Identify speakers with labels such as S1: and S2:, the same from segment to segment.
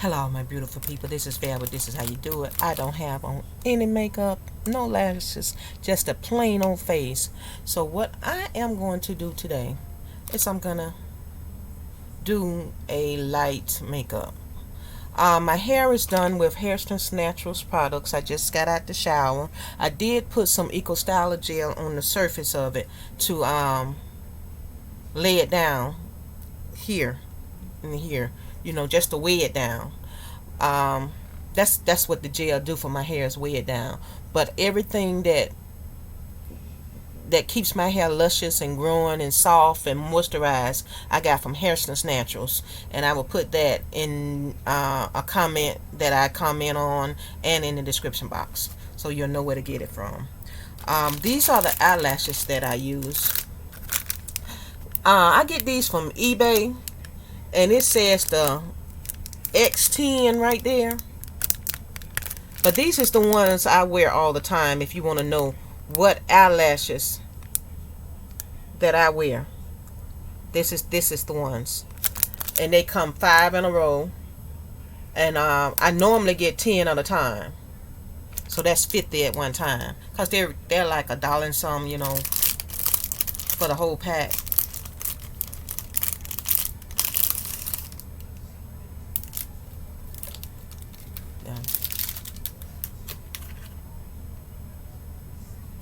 S1: Hello, my beautiful people. This is Val, but this is how you do it. I don't have on any makeup, no lashes, just a plain old face. So what I am going to do today is I'm going to do a light makeup. My hair is done with Hairston's Naturals products. I just got out the shower. I did put some Eco Styler gel on the surface of it to lay it down here and here, just to weigh it down. Um, that's what the gel do for my hair, is weigh it down. But everything that keeps my hair luscious and growing and soft and moisturized, I got from Hairston's Naturals, and I will put that in a comment that I comment on and in the description box, so you'll know where to get it from. These are the eyelashes that I use. I get these from eBay, and it says the X10 right there. But these is the ones I wear all the time if you want to know what eyelashes that I wear. This is the ones. And they come 5 in a row. And I normally get 10 at a time. So that's 50 at one time. Because they're like $1 and some, for the whole pack. Yeah.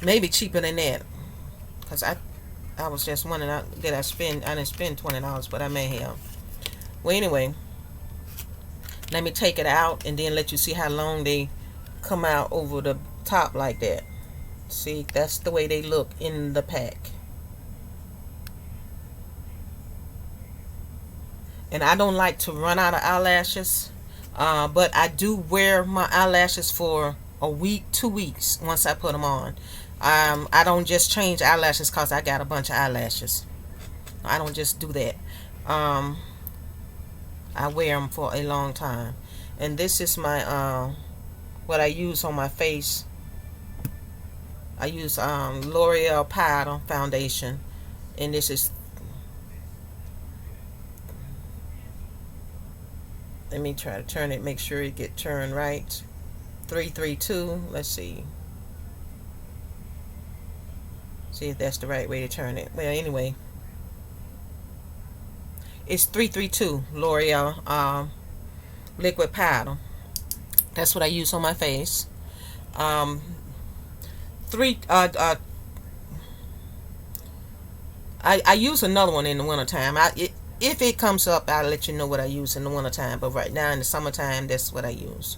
S1: Maybe cheaper than that. Because I was just wondering, I didn't spend $20, but I may have. Well, anyway, let me take it out and then let you see how long they come out over the top like that. See, that's the way they look in the pack. And I don't like to run out of eyelashes, but I do wear my eyelashes for a week, 2 weeks once I put them on. I don't just change eyelashes because I got a bunch of eyelashes. I don't just do that. I wear them for a long time. And this is my what I use on my face. I use L'Oreal powder foundation, and this is, let me try to turn it, make sure it get turned right. 332. Let's see if that's the right way to turn it. Well, anyway, it's 332 L'Oreal liquid powder. That's what I use on my face. I use another one in the wintertime. If it comes up, I'll let you know what I use in the wintertime. But right now in the summertime, that's what I use.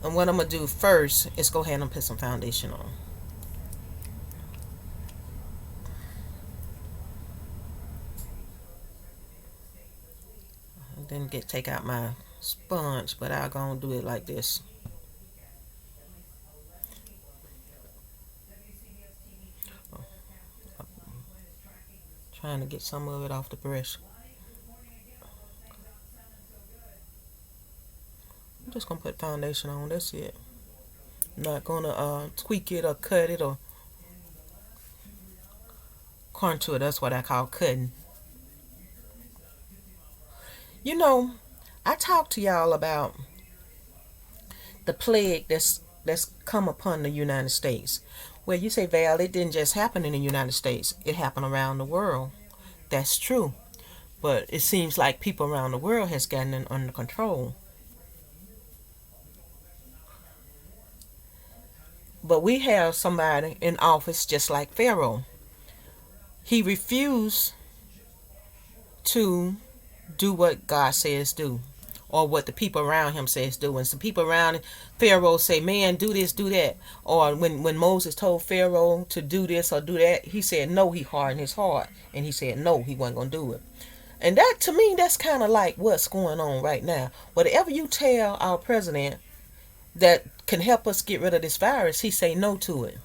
S1: And what I'm going to do first is go ahead and put some foundation on. I didn't take out my sponge, but I'm going to do it like this. Trying to get some of it off the brush. I'm just going to put foundation on. That's it. I'm not going to tweak it or cut it or contour. That's what I call cutting. I talked to y'all about the plague that's come upon the United States. Well, you say, Val, it didn't just happen in the United States. It happened around the world. That's true. But it seems like people around the world has gotten it under control. But we have somebody in office just like Pharaoh. He refused to do what God says do, or what the people around him says do. And some people around Pharaoh say, man, do this, do that. Or when Moses told Pharaoh to do this or do that, he said no. He hardened his heart and he said no, he wasn't going to do it. And that, to me, that's kind of like what's going on right now. Whatever you tell our president that can help us get rid of this virus, he say no to it.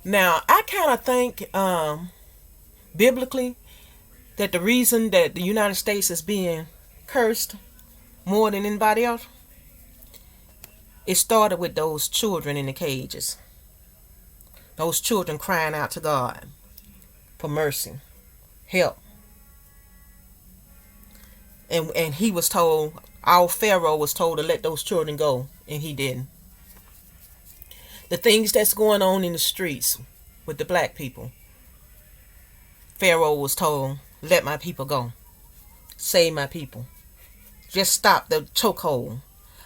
S1: Now, I kind of think biblically that the reason that the United States is being cursed more than anybody else, it started with those children in the cages. Those children crying out to God for mercy, help. And he was told, our Pharaoh was told to let those children go, and he didn't. The things that's going on in the streets with the black people, Pharaoh was told, let my people go. Save my people. Just stop the chokehold.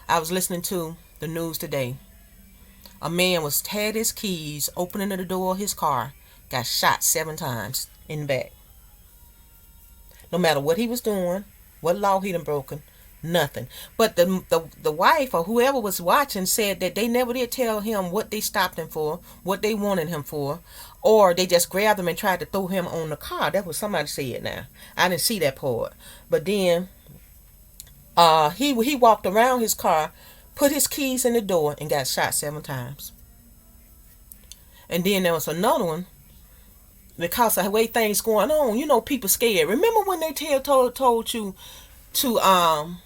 S1: I was listening to the news today. A man had his keys opening the door of his car, got shot 7 times in the back. No matter what he was doing, what law he done broken, nothing. But the wife or whoever was watching said that they never did tell him what they stopped him for, what they wanted him for, or they just grabbed him and tried to throw him on the car. That's what somebody said now. I didn't see that part. But then he walked around his car, put his keys in the door, and got shot 7 times. And then there was another one, because of the way things going on, you know, people scared. Remember when they told you to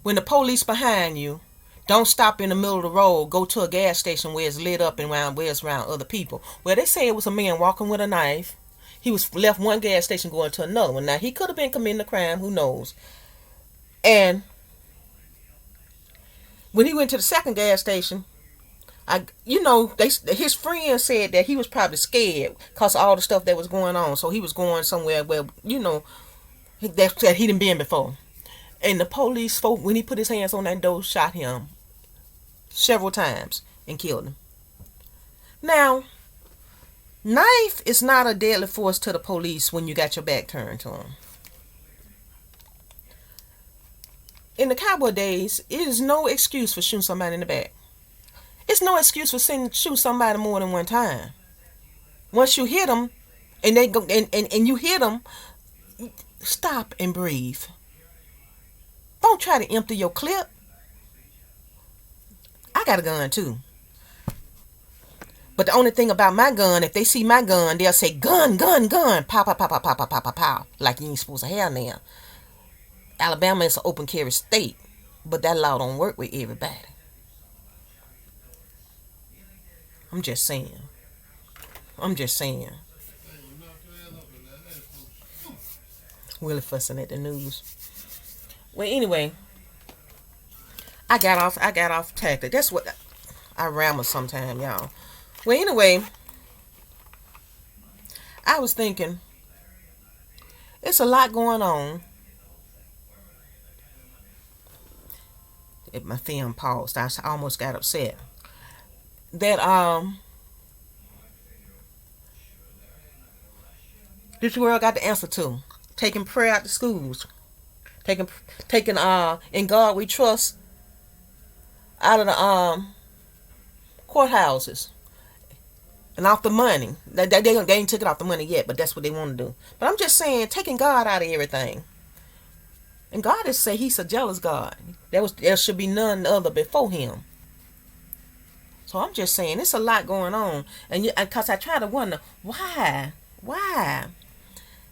S1: when the police behind you, don't stop in the middle of the road, go to a gas station where it's lit up and where it's around other people. Well, they say it was a man walking with a knife. He was left one gas station going to another one. Now, he could have been committing a crime, who knows. And when he went to the second gas station, his friend said that he was probably scared because of all the stuff that was going on. So he was going somewhere where, that he didn't been before. And the police folk, when he put his hands on that door, shot him several times and killed him. Now, knife is not a deadly force to the police when you got your back turned to them. In the cowboy days, it is no excuse for shooting somebody in the back. It's no excuse for shoot somebody more than one time. Once you hit them, and they go and you hit them, stop and breathe. Don't try to empty your clip. I got a gun too. But the only thing about my gun, if they see my gun, they'll say gun, gun, gun, pow, pow, pow, pow, pow, pow, pow, pow, pow, like you ain't supposed to have now. Alabama is an open carry state, but that law don't work with everybody. I'm just saying. Really fussing at the news. Well, anyway, I got off tactic. That's what I ramble sometime, y'all. Well, anyway, I was thinking, it's a lot going on. If my film paused, I almost got upset. That this world got the answer to. Taking prayer out to schools. Taking In God We Trust out of the courthouses. And off the money. They ain't took it off the money yet, but that's what they want to do. But I'm just saying, taking God out of everything. And God is say He's a jealous God. There should be none other before Him. So I'm just saying, it's a lot going on. And because I try to wonder, why?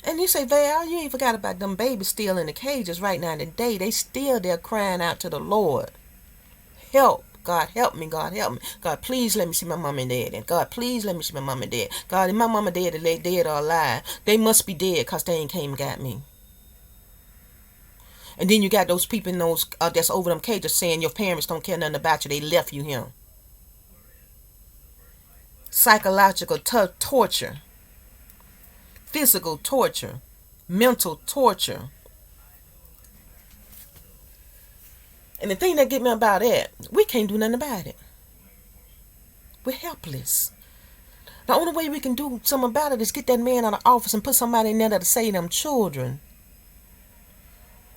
S1: And you say, Val, you ain't forgot about them babies still in the cages right now today. They still there crying out to the Lord. Help. God, help me. God, help me. God, please let me see my mom and dad. And God, please let me see my mom and dad. God, if my mom and dad are dead or alive, they must be dead because they ain't came and got me. And then you got those people in those that's over them cages saying your parents don't care nothing about you. They left you here. Psychological torture. Physical torture. Mental torture. And the thing that get me about that, we can't do nothing about it. We're helpless. The only way we can do something about it is get that man out of office and put somebody in there that'll save them children.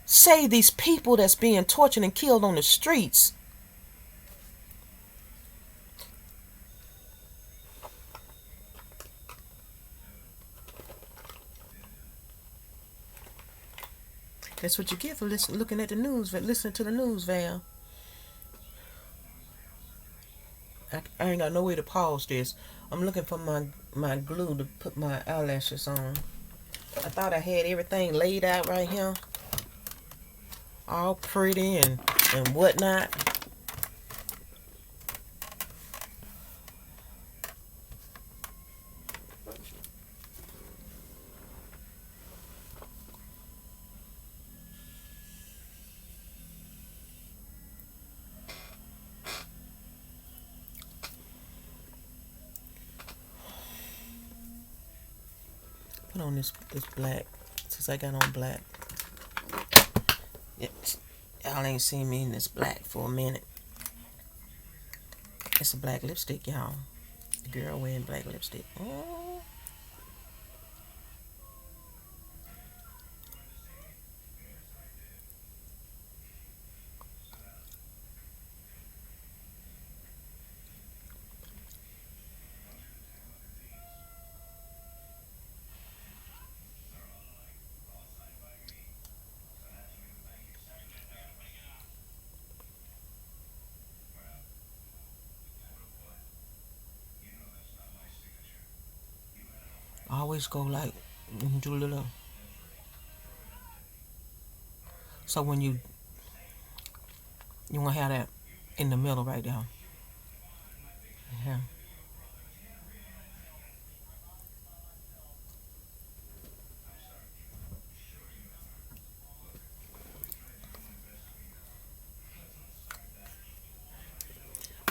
S1: Save these people that's being tortured and killed on the streets. That's what you get for looking at the news, listening to the news, Val. I ain't got no way to pause this. I'm looking for my glue to put my eyelashes on. I thought I had everything laid out right here. All pretty and whatnot. Put on this black since I got on black. Yeah, y'all ain't seen me in this black for a minute. It's a black lipstick, y'all. The girl wearing black lipstick. Oh. I always go like do a little. So when you want to have that in the middle right there. Yeah.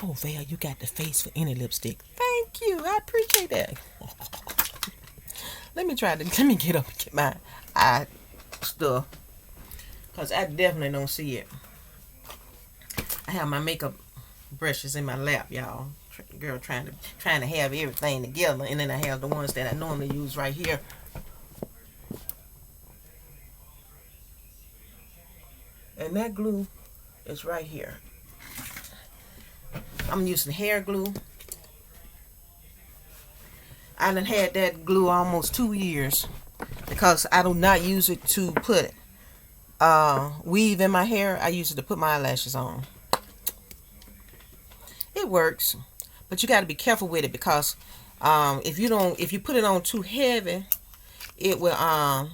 S1: Oh, Val, you got the face for any lipstick. Thank you. I appreciate that. Let me get up and get my eye stuff. Because I definitely don't see it. I have my makeup brushes in my lap, y'all. Girl trying to have everything together. And then I have the ones that I normally use right here. And that glue is right here. I'm using hair glue. I done had that glue almost 2 years because I do not use it to put weave in my hair. I use it to put my eyelashes on. It works, but you got to be careful with it because if you put it on too heavy, it will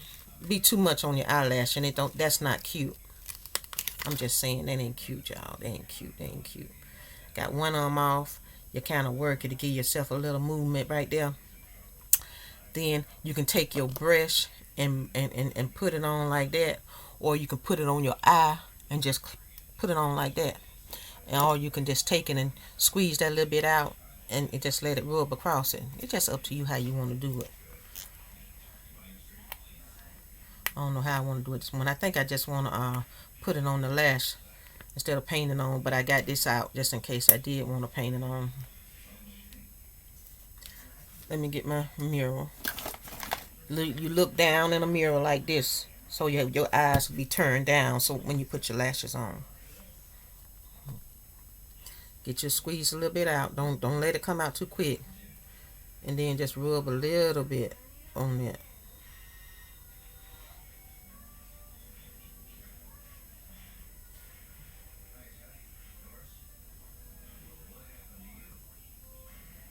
S1: be too much on your eyelash, and that's not cute. I'm just saying that ain't cute, y'all. They ain't cute. They ain't cute. Got one arm off. You kind of work it to give yourself a little movement right there. Then you can take your brush and put it on like that, or you can put it on your eye and just put it on like that. And or you can just take it and squeeze that little bit out and just let it rub across it. It's just up to you how you want to do it. I don't know how I want to do it this one. I think I just want to put it on the lash instead of painting on, but I got this out just in case I did want to paint it on. Let me get my mirror. You look down in a mirror like this, so your eyes will be turned down. So when you put your lashes on, get your squeeze a little bit out. Don't let it come out too quick, and then just rub a little bit on it.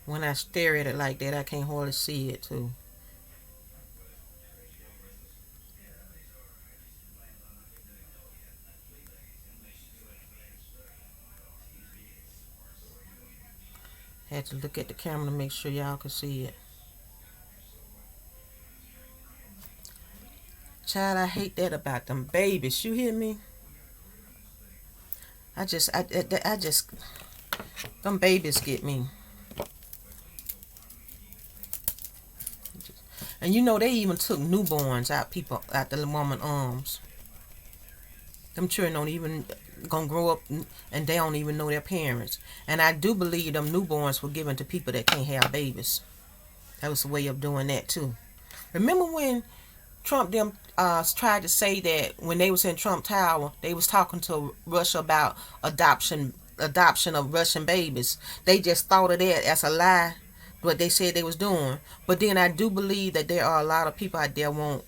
S1: When I stare at it like that, I can't hardly see it too. Had to look at the camera to make sure y'all could see it. Child, I hate that about them babies. You hear me? I just, them babies get me. And you know they even took newborns out the woman arms. Them children don't even gonna grow up and they don't even know their parents. And I do believe them newborns were given to people that can't have babies. That was a way of doing that too. Remember when Trump them tried to say that when they was in Trump Tower, they was talking to Russia about adoption of Russian babies. They just thought of that as a lie, what they said they was doing. But then I do believe that there are a lot of people out there want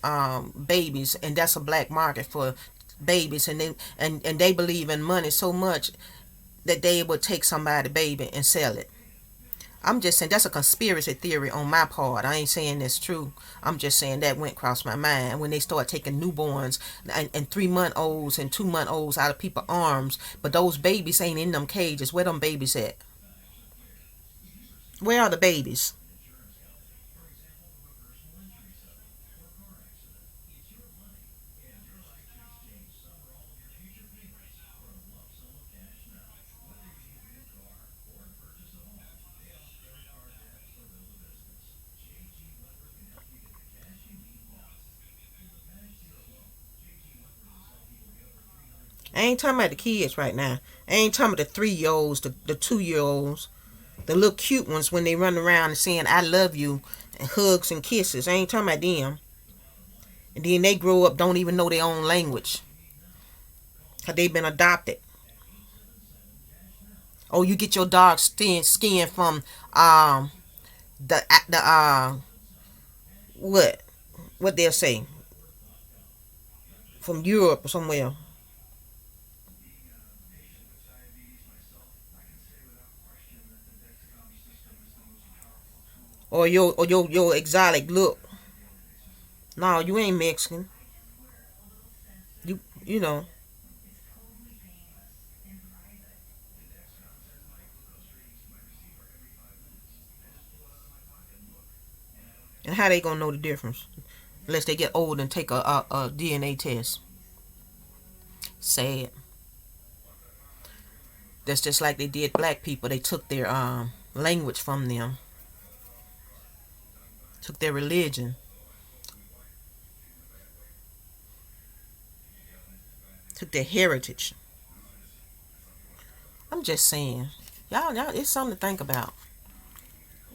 S1: babies, and that's a black market for babies, and they believe in money so much that they would take somebody's baby and sell it. I'm just saying that's a conspiracy theory on my part. I ain't saying that's true. I'm just saying that went across my mind when they start taking newborns and 3-month olds and 2-month olds out of people's arms, but those babies ain't in them cages. Where them babies at? Where are the babies? I ain't talking about the kids right now. I ain't talking about the 3-year olds, the 2-year olds, the little cute ones when they run around and saying I love you and hugs and kisses. I ain't talking about them. And then they grow up, don't even know their own language. Because they've been adopted. Oh, you get your dog skin from the what they'll say, from Europe or somewhere. Or your exotic look. No, you ain't Mexican. You know. And how they gonna know the difference? Unless they get old and take a DNA test. Sad. That's just like they did black people. They took their language from them. Took their religion. Took their heritage. I'm just saying. Y'all, it's something to think about.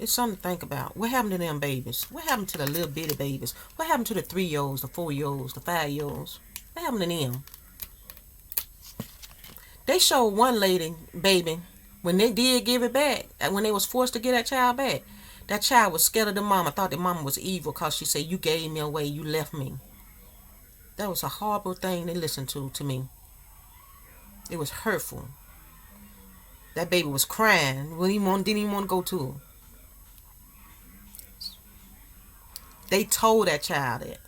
S1: It's something to think about. What happened to them babies? What happened to the little bitty babies? What happened to the 3-year olds, the 4-year olds, the 5-year olds? What happened to them? They showed one lady, baby, when they did give it back, and when they was forced to get that child back, that child was scared of the mama, thought the mama was evil because she said, you gave me away, you left me. That was a horrible thing they listened to me. It was hurtful. That baby was crying. Didn't even want to go to her. They told that child that.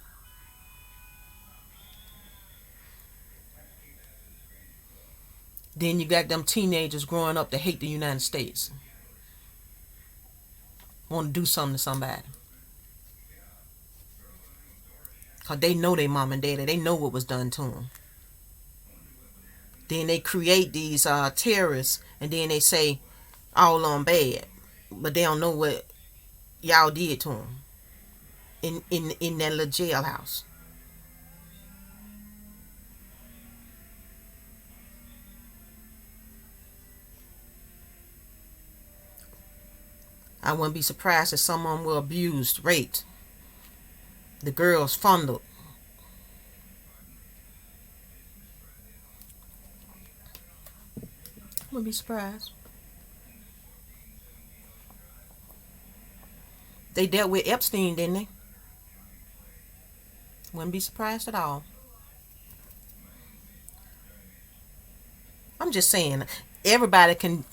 S1: Then you got them teenagers growing up to hate the United States. Want to do something to somebody. Because they know their mom and daddy. They know what was done to them. Then they create these terrorists. And then they say all on bad. But they don't know what y'all did to them. In that little jailhouse. I wouldn't be surprised if some of them were abused, raped. The girls fondled. Wouldn't be surprised. They dealt with Epstein, didn't they? Wouldn't be surprised at all. I'm just saying, everybody can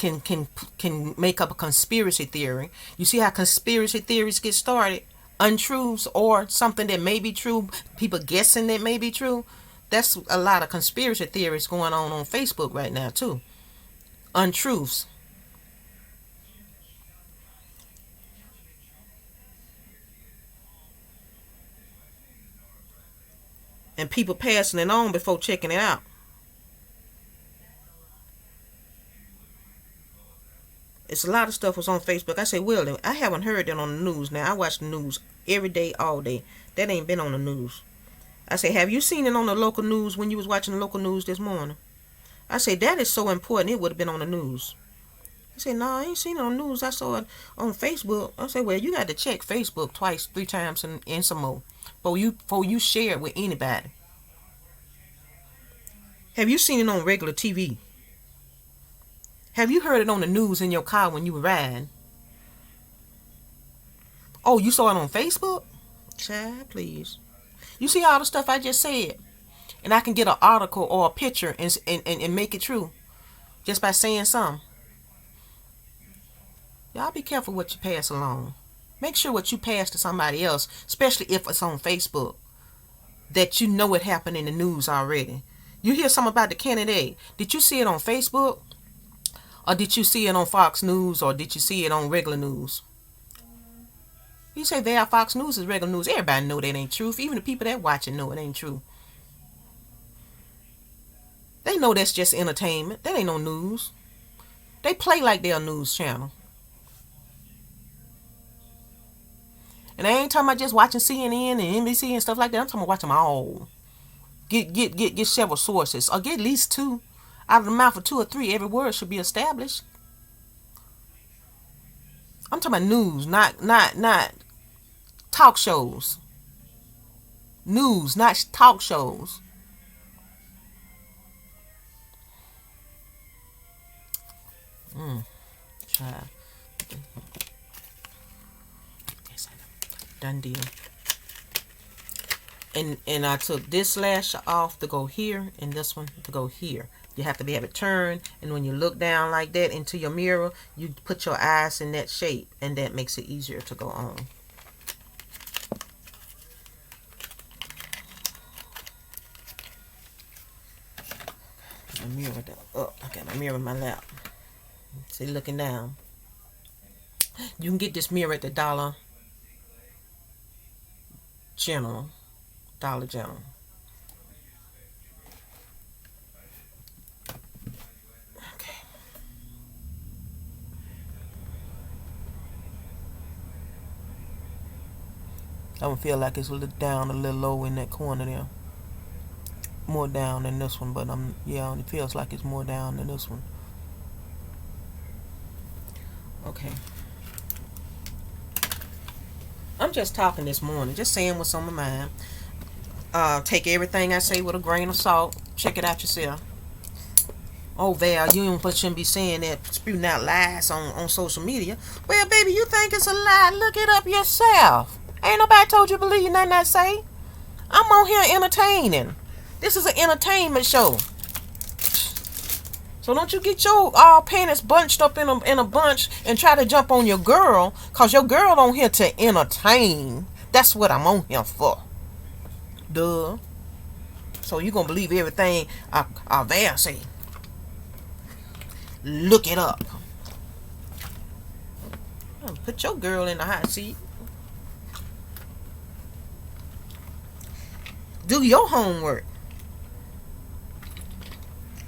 S1: make up a conspiracy theory. You see how conspiracy theories get started? Untruths or something that may be true, people guessing that may be true. That's a lot of conspiracy theories going on Facebook right now too. Untruths. And people passing it on before checking it out. It's a lot of stuff was on Facebook. I say, well, I haven't heard that on the news. Now I watch the news every day, all day. That ain't been on the news. I say, have you seen it on the local news when you was watching the local news this morning? I say, that is so important. It would have been on the news. He said, no, I ain't seen it on the news. I saw it on Facebook. I said, well, you got to check Facebook twice, 3 times, and some more before you share it with anybody. Have you seen it on regular TV? Have you heard it on the news in your car when you were riding? Oh, you saw it on Facebook? Child, please. You see all the stuff I just said? And I can get an article or a picture and make it true just by saying something. Y'all be careful what you pass along. Make sure what you pass to somebody else, especially if it's on Facebook, that you know it happened in the news already. You hear something about the candidate. Did you see it on Facebook? Or did you see it on Fox News? Or did you see it on regular news? You say there, Fox News is regular news. Everybody know that ain't true. Even the people that watch it know it ain't true. They know that's just entertainment. That ain't no news. They play like they're a news channel. And I ain't talking about just watching CNN and NBC and stuff like that. I'm talking about watching them all. Get several sources, or get at least two. Out of the mouth of two or three, every word should be established. I'm talking about news, not talk shows. News, not talk shows. Child. Done deal. And I took this lash off to go here, and this one to go here. You have to be able to turn, and when you look down like that into your mirror, you put your eyes in that shape, and that makes it easier to go on. My mirror up. I got my mirror in my lap. See, looking down. You can get this mirror at the Dollar General. Dollar General. Okay. I don't feel like it's a little down, a little low in that corner there. More down than this one, but yeah, it feels like it's more down than this one. Okay. I'm just talking this morning, just saying what's on my mind. Take everything I say with a grain of salt. Check it out yourself. Oh, Val, you shouldn't be saying that, spewing out lies on social media. Well, baby, you think it's a lie? Look it up yourself. Ain't nobody told you to believe nothing I say. I'm on here entertaining. This is an entertainment show. So don't you get your panties bunched up in a bunch and try to jump on your girl, cause your girl on here to entertain. That's what I'm on here for. Duh. So you gonna believe everything I Val say? Look it up. Put your girl in the hot seat. Do your homework.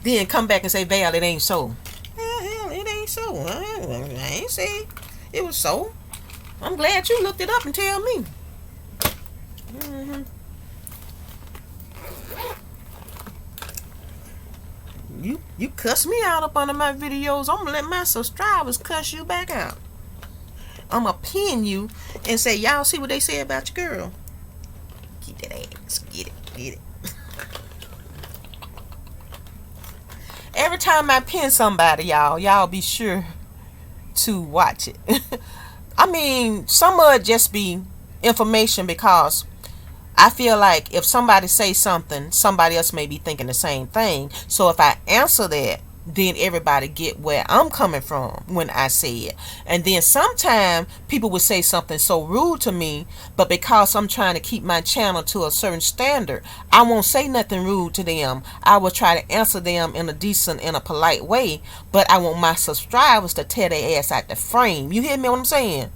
S1: Then come back and say, Val, it ain't so. Hell, it ain't so. I ain't say it was so. I'm glad you looked it up and tell me. You cuss me out up under my videos. I'm gonna let my subscribers cuss you back out. I'm gonna pin you and say, y'all see what they say about your girl. Keep that ass. Get it. Every time I pin somebody, y'all be sure to watch it. I mean, some of it just be information, because I feel like if somebody says something, somebody else may be thinking the same thing. So if I answer that, then everybody get where I'm coming from when I say it. And then sometimes people would say something so rude to me, but because I'm trying to keep my channel to a certain standard, I won't say nothing rude to them. I will try to answer them in a decent, in a polite way, but I want my subscribers to tear their ass out the frame. You hear me what I'm saying?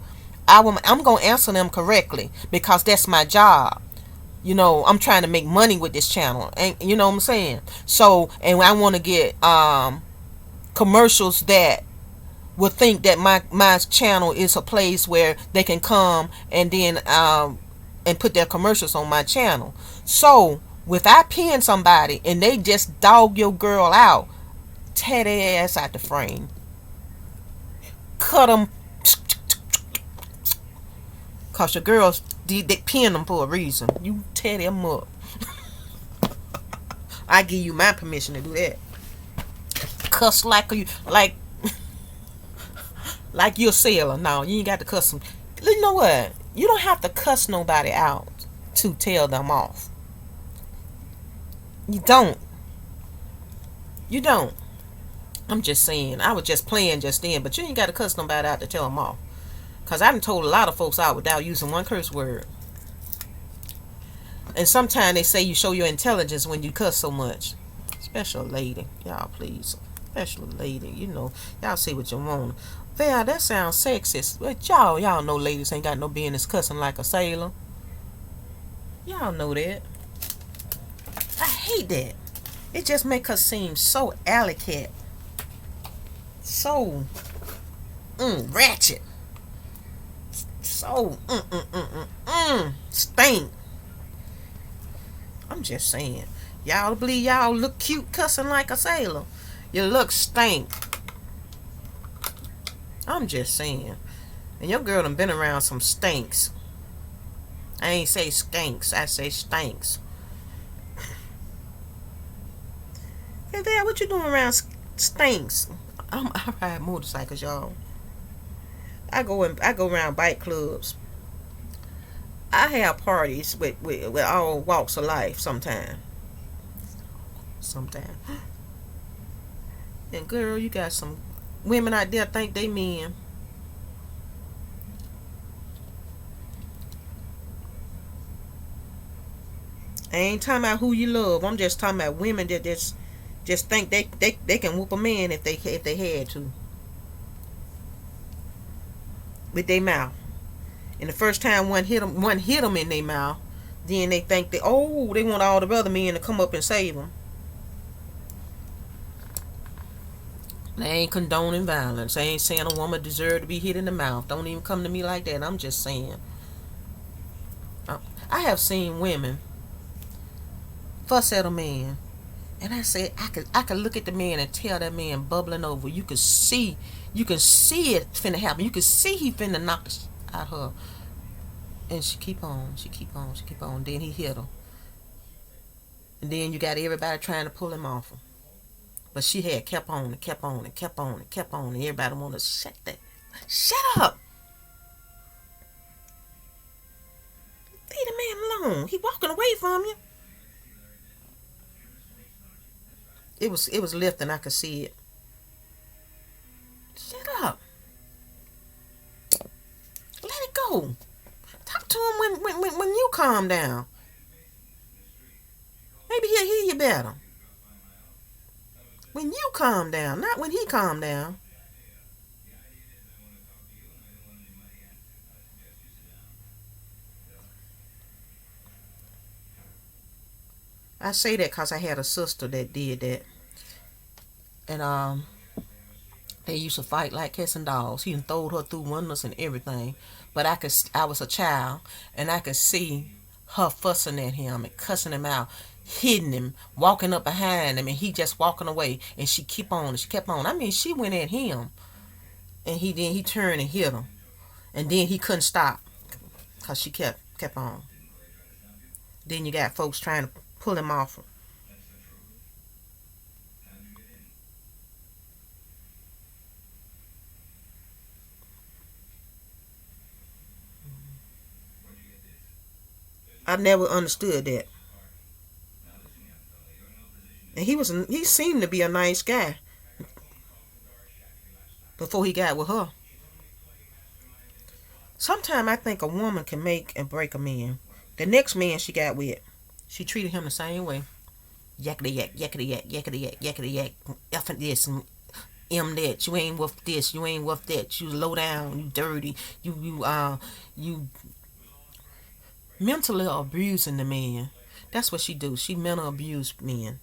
S1: I'm going to answer them correctly, because that's my job. You know, I'm trying to make money with this channel, and you know what I'm saying. So, and I want to get commercials that will think that my channel is a place where they can come and then and put their commercials on my channel. So, if I pin somebody and they just dog your girl out, tear their ass out the frame, cut them, cause your girls. They pin them for a reason. You tear them up. I give you my permission to do that. Cuss like you're a sailor. No, you ain't got to cuss them. You know what? You don't have to cuss nobody out to tell them off. You don't. I'm just saying. I was just playing just then, but you ain't got to cuss nobody out to tell them off. Because I done told a lot of folks out without using one curse word. And sometimes they say you show your intelligence when you cuss so much. Special lady. Y'all, please. Special lady. You know, y'all say what you want. Val, that sounds sexist. But y'all know ladies ain't got no business cussing like a sailor. Y'all know that. I hate that. It just make her seem so alley-cat. So ratchet. So stink. I'm just saying. Y'all believe y'all look cute cussing like a sailor. You look stink. I'm just saying. And your girl done been around some stinks. I ain't say skanks, I say stinks. Hey there, what you doing around stinks? I ride motorcycles, y'all. I go around bike clubs. I have parties with all walks of life sometimes. Sometimes. And girl, you got some women out there think they men. I ain't talking about who you love. I'm just talking about women that just think they can whoop a man if they had to with their mouth. And the first time one hit them in their mouth, then they think they want all the other men to come up and save them. They ain't condoning violence. I ain't saying a woman deserve to be hit in the mouth. Don't even come to me like that. I'm just saying. I have seen women fuss at a man, and I said I could look at the man and tell that man bubbling over. You can see it finna happen. You can see he finna knock the out her, and she keep on. Then he hit her, and then you got everybody trying to pull him off her. But she had kept on and kept on and kept on and kept on, and everybody wanted to shut up. Leave the man alone. He walking away from you. It was lifting. I could see it. Shut up. Let it go. Talk to him when you calm down. Maybe he'll hear you better. When you calm down, not when he calm down. I say that because I had a sister that did that. And they used to fight like cats and dogs. He done throwed her through windows and everything. But I was a child, and I could see her fussing at him and cussing him out, hitting him, walking up behind him, and he just walking away. And she kept on and she kept on. I mean, she went at him, and he turned and hit him, and then he couldn't stop because she kept on. Then you got folks trying to pull him off her. I never understood that. And he seemed to be a nice guy before he got with her. Sometimes I think a woman can make and break a man. The next man she got with, she treated him the same way. Yakety yak, yakety yak, yakety yak, yakety yak, F this, M that. You ain't worth this, you ain't worth that. You low down, you dirty, you mentally abusing the man. That's what she do. She mental abuse men.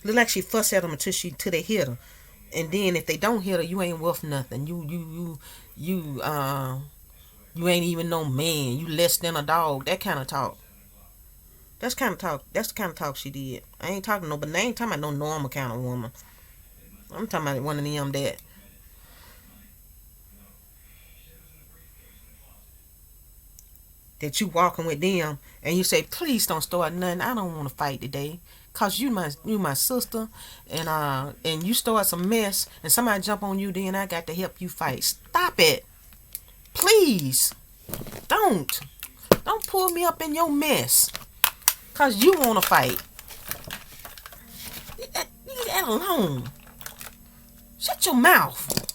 S1: Look like she fuss at them till they hit her. And then if they don't hit her, you ain't worth nothing. You ain't even no man. You less than a dog. That kind of talk. That's kind of talk. That's the kind of talk she did. I ain't talking but I ain't talking about no normal kind of woman. I'm talking about one of them that you walking with them and you say, please don't start nothing. I don't want to fight today. Cause you my sister, and you start some mess and somebody jump on you, then I got to help you fight. Stop it. Please. Don't pull me up in your mess. Cause you wanna fight. Leave that alone. Shut your mouth.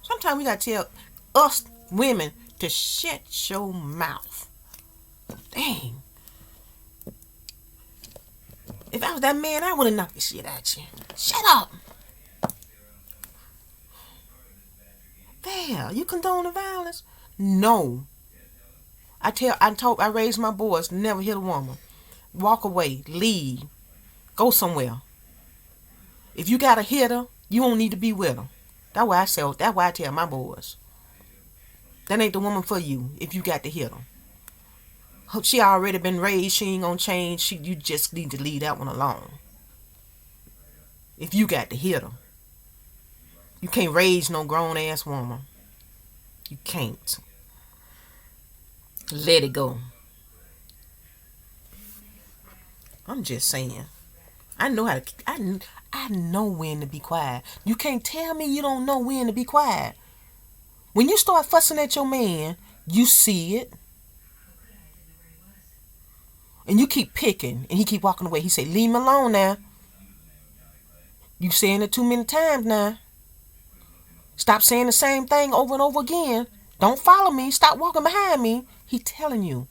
S1: Sometimes we gotta tell us women to shut your mouth. Dang. If I was that man, I would have knocked the shit out you. Shut up. There, you condone the violence? No. I raised my boys, never hit a woman. Walk away, leave, go somewhere. If you got a hitter, you don't need to be with her. That's why I tell my boys. That ain't the woman for you if you got to hit her. She already been raised. She ain't gonna change. You just need to leave that one alone. If you got to hit her, you can't raise no grown ass woman. You can't. Let it go. I'm just saying. I know how to. I know when to be quiet. You can't tell me you don't know when to be quiet. When you start fussing at your man, you see it. And you keep picking. And he keep walking away. He say, leave me alone now. You saying it too many times now. Stop saying the same thing over and over again. Don't follow me. Stop walking behind me. He telling you.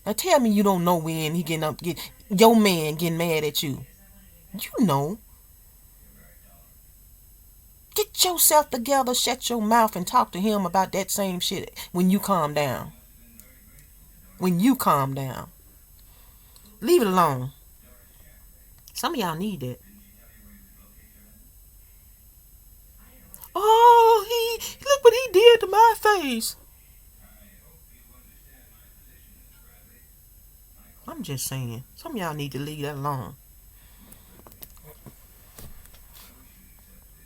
S1: Now tell me you don't know when he getting up. Your man getting mad at you. You know. Get yourself together, shut your mouth, and talk to him about that same shit when you calm down. When you calm down. Leave it alone. Some of y'all need that. Oh, look what he did to my face. I'm just saying. Some of y'all need to leave that alone.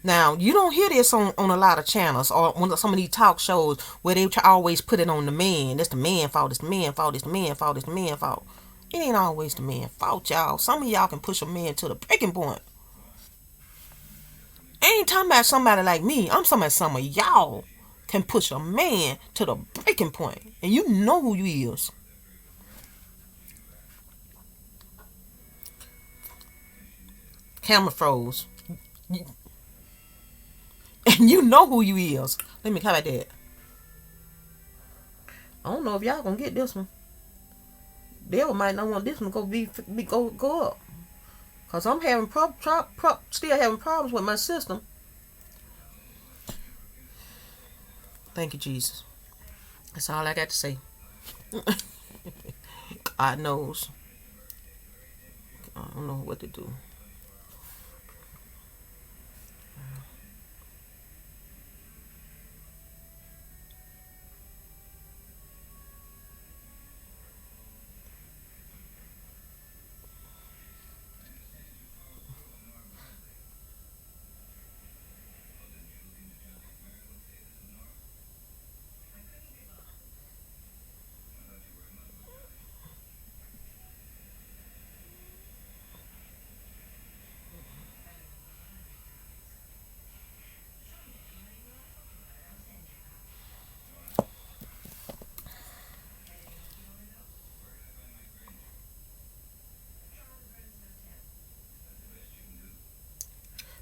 S1: Now, you don't hear this on a lot of channels or on some of these talk shows where they always put it on the man. It's the man's fault. It's the man's fault. It's the man's fault. It's the man's fault. It ain't always the man's fault, y'all. Some of y'all can push a man to the breaking point. I ain't talking about somebody like me. I'm talking about some of y'all can push a man to the breaking point. And you know who you is. Camera froze. And you know who you is. Let me, how about that? I don't know if y'all gonna get this one. Devil might not want this one to go up. Cause I'm having still having problems with my system. Thank you, Jesus. That's all I got to say. God knows. I don't know what to do.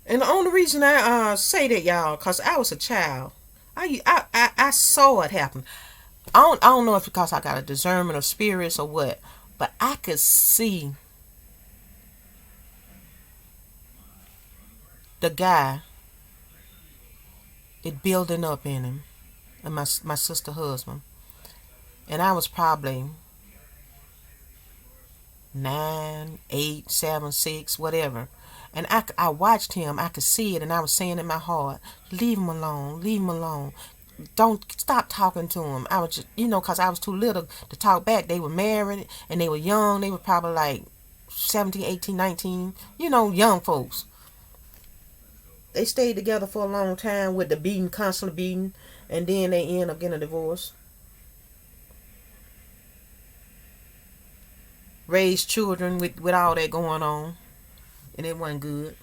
S1: And the only reason I say that, y'all, cause I was a child. I saw it happen. I don't know if because I got a discernment of spirits or what, but I could see the guy, it building up in him, and my sister husband, and I was probably 9, 8, 7, 6, whatever. And I watched him. I could see it, and I was saying in my heart, leave him alone, leave him alone. Don't stop talking to him. I was just, because I was too little to talk back. They were married, and they were young. They were probably like 17, 18, 19, young folks. They stayed together for a long time with the beating, constantly beating, and then they end up getting a divorce. Raised children with all that going on. And it wasn't good.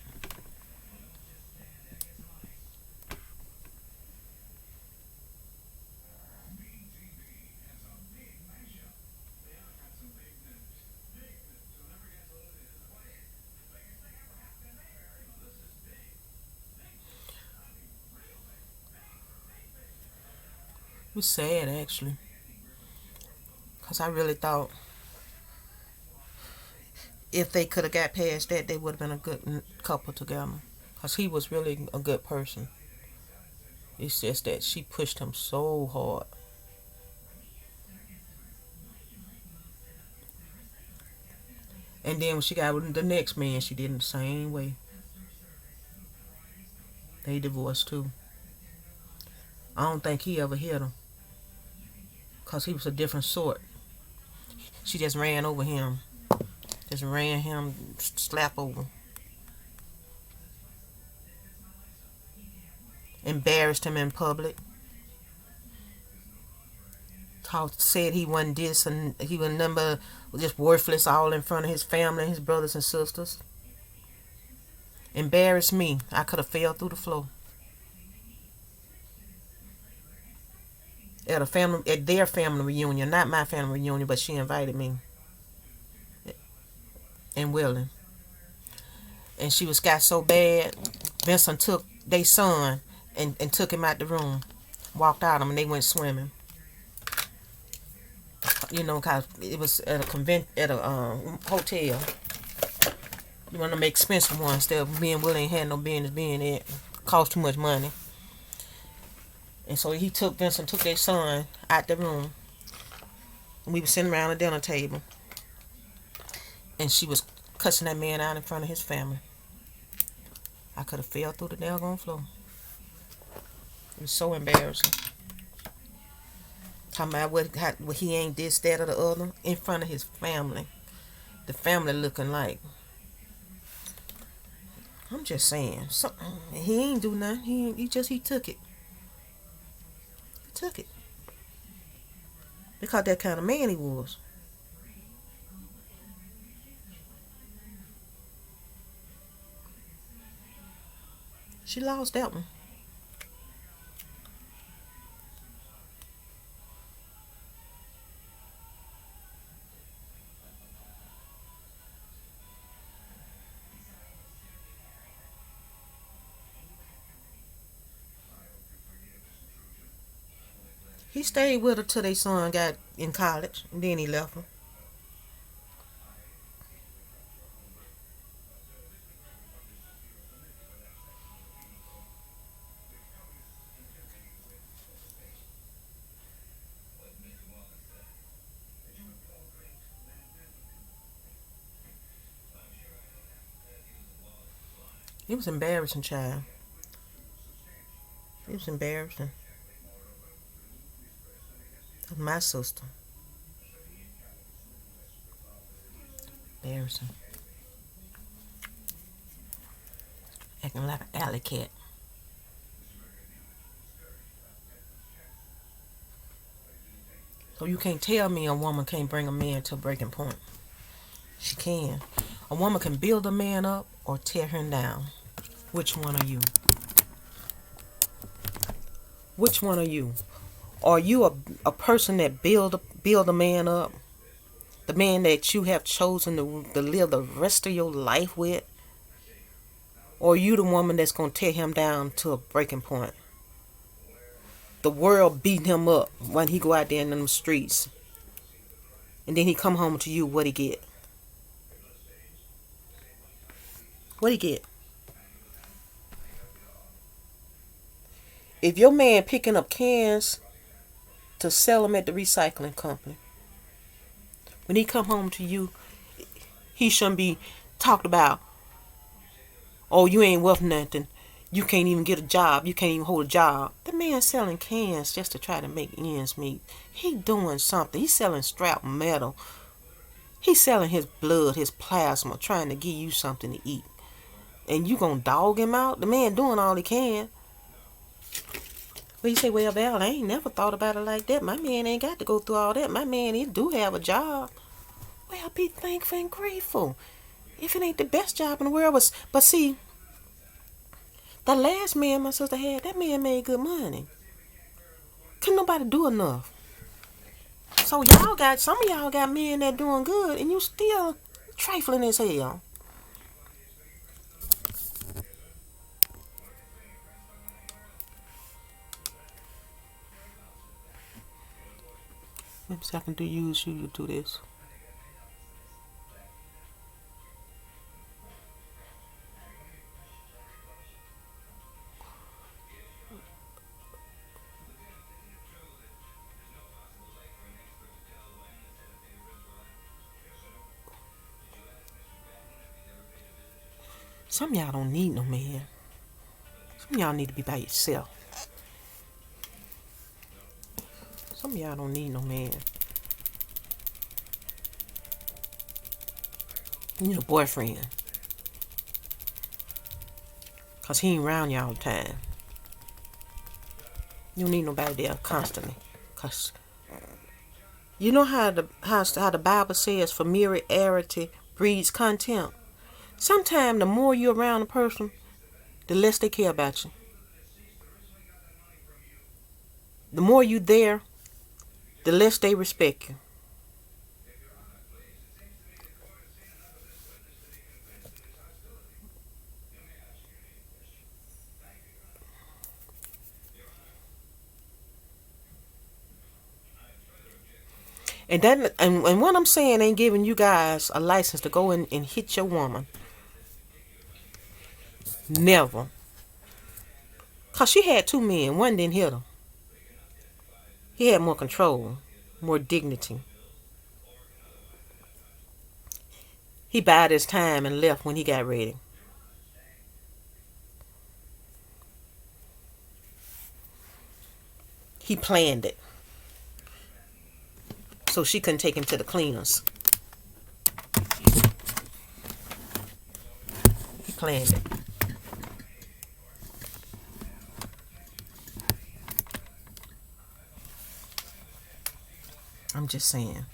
S1: It was sad, actually. Because I really thought if they could have got past that, they would have been a good couple together. Because he was really a good person. It's just that she pushed him so hard. And then when she got with the next man, she did it the same way. They divorced too. I don't think he ever hit her. Because he was a different sort. She just ran over him. Just ran him slap over. Embarrassed him in public. Said he wasn't this and he was number just worthless all in front of his family, his brothers and sisters. Embarrassed me. I could have fell through the floor. At their family reunion, not my family reunion, but she invited me in Willing. And she was got so bad, Vincent took their son and took him out the room, walked out him, and they went swimming. You know, cause it was at a hotel. One of them expensive ones. Instead of being Willing, had no business being it. Cost too much money. And so Vincent took their son out the room. And we were sitting around the dinner table. And she was cussing that man out in front of his family. I could have fell through the doggone floor. It was so embarrassing. Talking about what he ain't this, that, or the other in front of his family. The family looking like. I'm just saying. He ain't do nothing. He took it. He took it. Because that kind of man he was. She lost that one. He stayed with her till their son got in college, and then he left her. It was embarrassing, child. It was embarrassing. That's my sister. Embarrassing. Acting like an alley cat. So you can't tell me a woman can't bring a man to a breaking point. She can. A woman can build a man up or tear him down. Which one are you? Which one are you? Are you a person that build a man up? The man that you have chosen to live the rest of your life with? Or are you the woman that's going to tear him down to a breaking point? The world beating him up when he go out there in them streets. And then he come home to you, what he get? What he get? If your man picking up cans to sell them at the recycling company, when he come home to you, he shouldn't be talked about. Oh, you ain't worth nothing. You can't even get a job. You can't even hold a job. The man selling cans just to try to make ends meet. He doing something. He's selling scrap metal. He's selling his blood, his plasma, trying to give you something to eat. And you gonna dog him out? The man doing all he can. Well, you say, well, Val, I ain't never thought about it like that. My man ain't got to go through all that. My man, he do have a job. Well, be thankful and grateful. If it ain't the best job in the world, but see, that last man my sister had, that man made good money. Couldn't nobody do enough. So some of y'all got men that doing good, and you still trifling as hell. Maybe I can use you to do this. Some of y'all don't need no man. Some of y'all need to be by yourself. Some of y'all don't need no man. You know, boyfriend. Because he ain't around you all the time. You don't need nobody there constantly. Because you know how the Bible says familiarity breeds contempt. Sometimes the more you're around a person, the less they care about you. The more you there, the less they respect you. And what I'm saying ain't giving you guys a license to go in and hit your woman. Never. Cause she had two men. One didn't hit her. He had more control, more dignity. He bided his time and left when he got ready. He planned it. So she couldn't take him to the cleaners. He planned it. I'm just saying.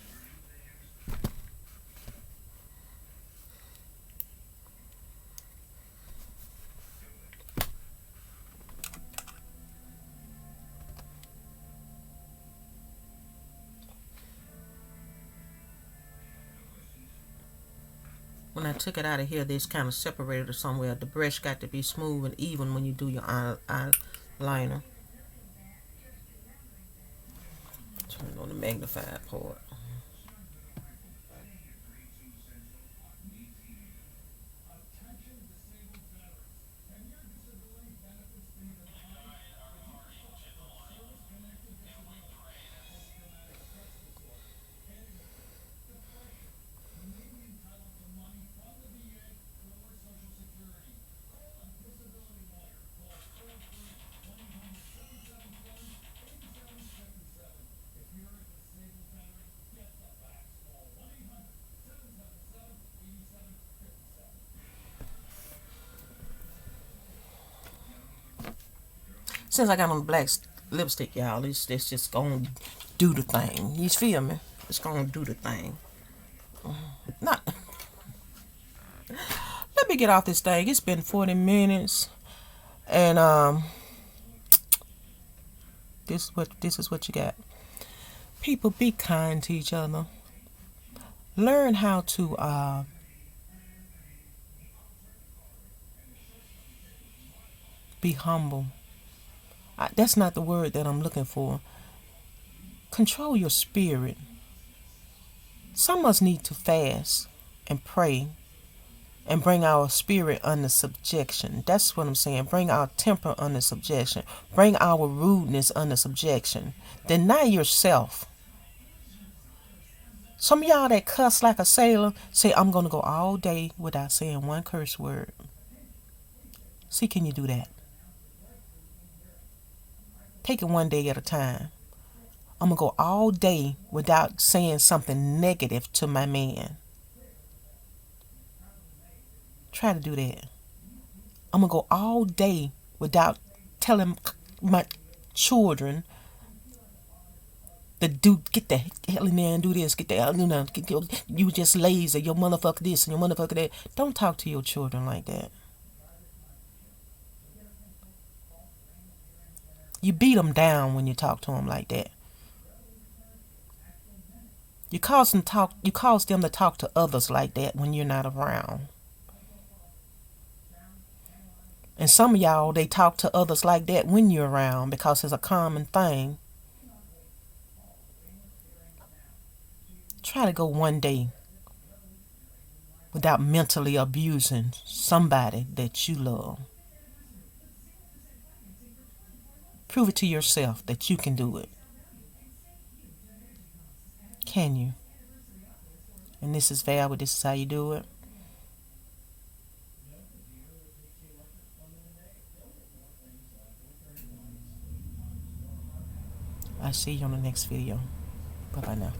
S1: When I took it out of here, this kind of separated it somewhere. The brush got to be smooth and even when you do your eyeliner. Turn on the magnified part. Since I got on black lipstick, y'all, it's just gonna do the thing. You feel me? It's gonna do the thing. Not. Let me get off this thing. It's been 40 minutes, and this is what you got. People, be kind to each other. Learn how to be humble. That's not the word that I'm looking for. Control your spirit. Some of us need to fast and pray and bring our spirit under subjection. That's what I'm saying. Bring our temper under subjection. Bring our rudeness under subjection. Deny yourself. Some of y'all that cuss like a sailor say, I'm going to go all day without saying one curse word. See, can you do that? Take it one day at a time. I'm going to go all day without saying something negative to my man. Try to do that. I'm going to go all day without telling my children to get the hell in there and do this, get the hell, you just lazy, your motherfucker this and your motherfucker that. Don't talk to your children like that. You beat them down when you talk to them like that. You cause them to talk to others like that when you're not around. And some of y'all, they talk to others like that when you're around because it's a common thing. Try to go one day without mentally abusing somebody that you love. Prove it to yourself that you can do it. Can you? And this is Val, but this is how you do it. I'll see you on the next video. Bye-bye now.